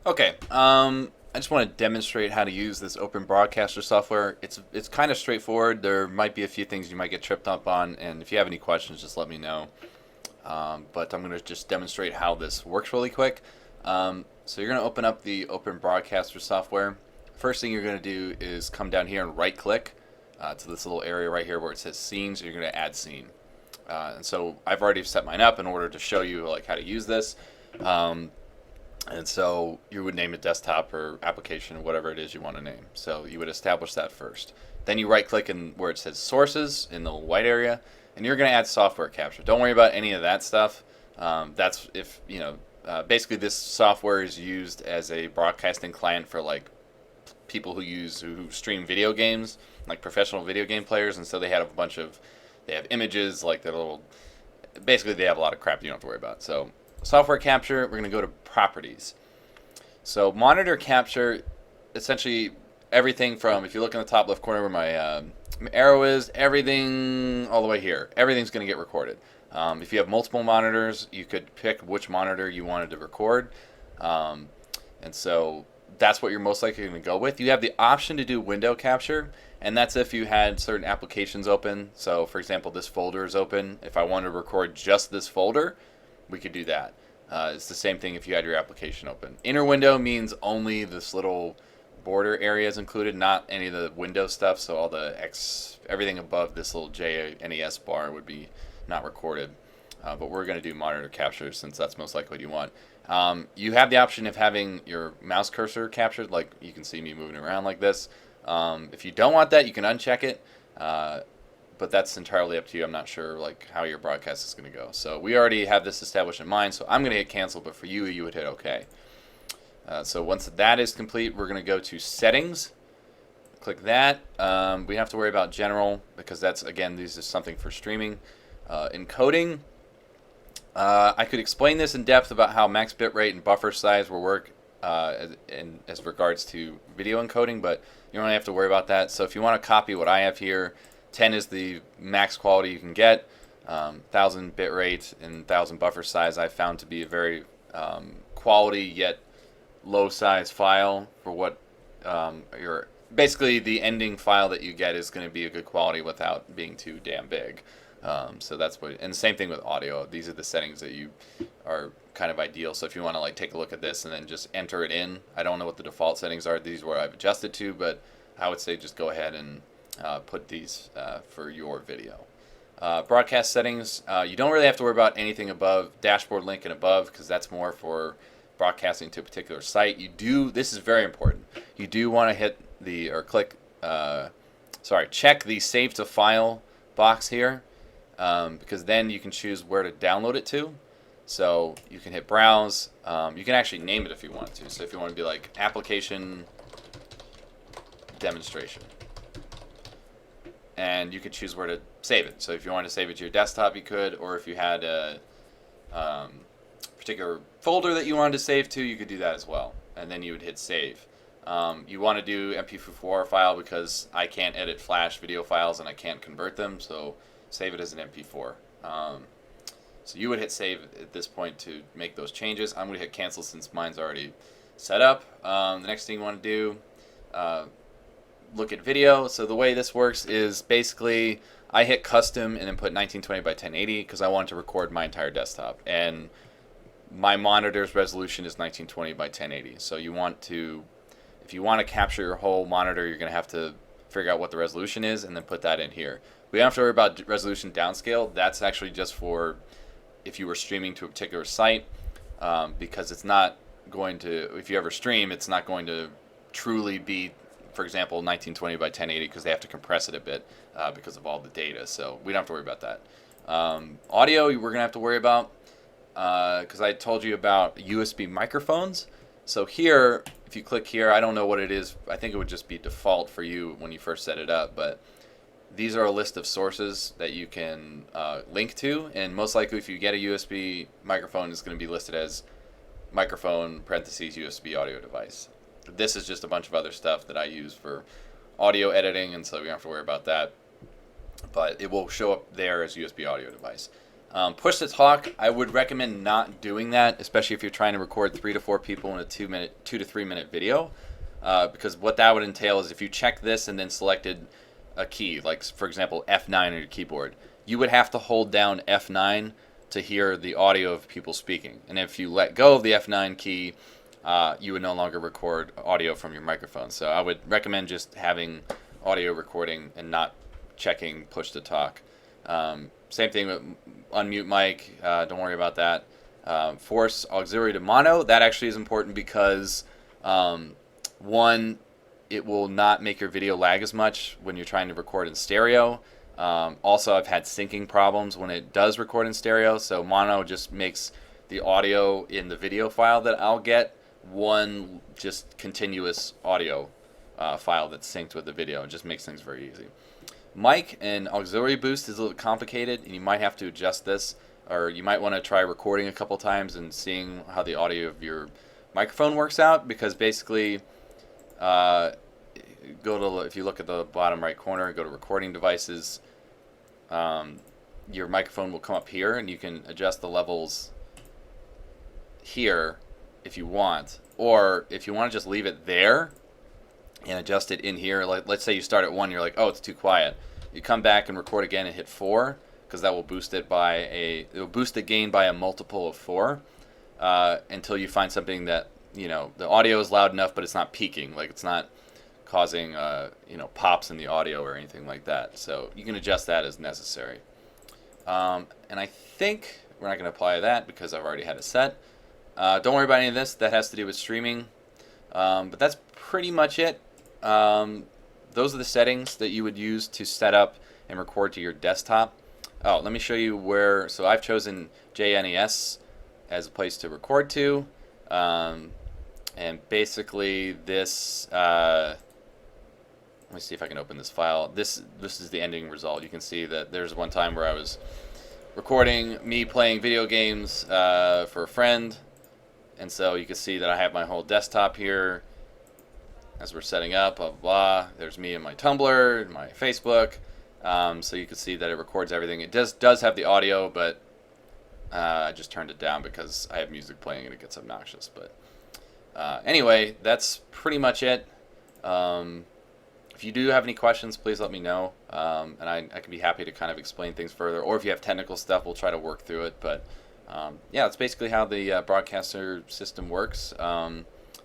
Okay, I just want to demonstrate how to use this open broadcaster software. It's kind of straightforward. There might be a few things you might get tripped up on, and if you have any questions, just let me know. But I'm going to just demonstrate how this works really quick. So you're going to open up the open broadcaster software. First thing you're going to do is come down here and right click to this little area right here where it says scenes. You're going to add scene. And so I've already set mine up in order to show you like how to use this. And so you would name it desktop or application or whatever it is you want to name. So you would establish that first. Then you right click in where it says sources in the white area, and you're going to add software capture. Don't worry about any of that stuff. That's if, basically this software is used as a broadcasting client for like people who stream video games, like professional video game players. And so they have they have images, like basically they have a lot of crap you don't have to worry about. So software capture, we're going to go to properties. So monitor capture, essentially everything from, if you look in the top left corner where my arrow is, everything all the way here, everything's going to get recorded. If you have multiple monitors, you could pick which monitor you wanted to record. And so that's what you're most likely going to go with. You have the option to do window capture, and that's if you had certain applications open. So for example, this folder is open. If I wanted to record just this folder, we could do that. It's the same thing if you had your application open. Inner window means only this little border area is included, not any of the window stuff. So all everything above this little JNES bar would be not recorded. But we're going to do monitor capture since that's most likely what you want. You have the option of having your mouse cursor captured, like you can see me moving around like this. If you don't want that, you can uncheck it. But that's entirely up to you. I'm not sure like how your broadcast is going to go. So we already have this established in mind, so I'm going to hit cancel, but for you, you would hit OK. So once that is complete, we're going to go to settings. Click that. We have to worry about general because that's, again, this is something for streaming. Encoding. I could explain this in depth about how max bitrate and buffer size will work as regards to video encoding, but you don't really have to worry about that. So if you want to copy what I have here, 10 is the max quality you can get. 1000 bit rate and 1000 buffer size I found to be a very quality yet low size file for what basically the ending file that you get is going to be a good quality without being too damn big. So that's what, and the same thing with audio. These are the settings that you are kind of ideal. So if you want to like take a look at this and then just enter it in, I don't know what the default settings are. These are what I've adjusted to, but I would say just go ahead and put these for your video. Broadcast settings, you don't really have to worry about anything above dashboard link and above because that's more for broadcasting to a particular site. This is very important. You do want to hit check the save to file box here because then you can choose where to download it to. So you can hit browse. You can actually name it if you want to. So if you want to be like application demonstration, and you could choose where to save it. So if you want to save it to your desktop, you could, or if you had a particular folder that you wanted to save to, you could do that as well. And then you would hit save. You want to do MP4 file because I can't edit Flash video files and I can't convert them, so save it as an MP4. So you would hit save at this point to make those changes. I'm going to hit cancel since mine's already set up. The next thing you want to do, look at video. So the way this works is basically I hit custom and then put 1920 by 1080 because I wanted to record my entire desktop, and my monitor's resolution is 1920 by 1080. So if you want to capture your whole monitor, you're going to have to figure out what the resolution is and then put that in here. We don't have to worry about resolution downscale. That's actually just for if you were streaming to a particular site, because it's not going to, if you ever stream, it's not going to truly be, for example, 1920 by 1080 because they have to compress it a bit because of all the data. So we don't have to worry about that. Audio, we're going to have to worry about because I told you about USB microphones. So here, if you click here, I don't know what it is. I think it would just be default for you when you first set it up, but these are a list of sources that you can link to, and most likely if you get a USB microphone, it's going to be listed as microphone parentheses USB audio device. This is just a bunch of other stuff that I use for audio editing, and so you don't have to worry about that, but it will show up there as USB audio device. Push to talk, I would recommend not doing that, especially if you're trying to record 3 to 4 people in a 2 to 3 minute video, because what that would entail is if you check this and then selected a key, like for example F9 on your keyboard, you would have to hold down F9 to hear the audio of people speaking. And if you let go of the F9 key, you would no longer record audio from your microphone. So I would recommend just having audio recording and not checking push to talk. Same thing with unmute mic. Don't worry about that. Force auxiliary to mono. That actually is important because one, it will not make your video lag as much when you're trying to record in stereo. Also, I've had syncing problems when it does record in stereo. So mono just makes the audio in the video file that I'll get one just continuous audio file that's synced with the video. It just makes things very easy. Mic and auxiliary boost is a little complicated, and you might have to adjust this, or you might want to try recording a couple times and seeing how the audio of your microphone works out, because basically if you look at the bottom right corner, go to recording devices, your microphone will come up here, and you can adjust the levels here if you want, or if you want to just leave it there and adjust it in here. Like, let's say you start at 1, you're like, oh, it's too quiet. You come back and record again and hit 4, because that will boost it it'll boost the gain by a multiple of 4 until you find something that, the audio is loud enough, but it's not peaking, like it's not causing pops in the audio or anything like that. So you can adjust that as necessary. And I think we're not going to apply that because I've already had it set. Don't worry about any of this. That has to do with streaming. But that's pretty much it. Those are the settings that you would use to set up and record to your desktop. Oh, let me show you where. So I've chosen JNES as a place to record to. And basically this, let me see if I can open this file. This is the ending result. You can see that there's one time where I was recording me playing video games for a friend. And so you can see that I have my whole desktop here as we're setting up, blah, blah, blah. There's me and my Tumblr and my Facebook. So you can see that it records everything. It does have the audio, but I just turned it down because I have music playing and it gets obnoxious. But anyway, that's pretty much it. If you do have any questions, please let me know. And I can be happy to kind of explain things further. Or if you have technical stuff, we'll try to work through it. But yeah, that's basically how the broadcaster system works.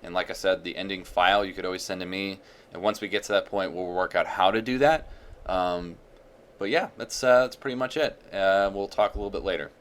And like I said, the ending file you could always send to me. And once we get to that point, we'll work out how to do that. But yeah, that's pretty much it. We'll talk a little bit later.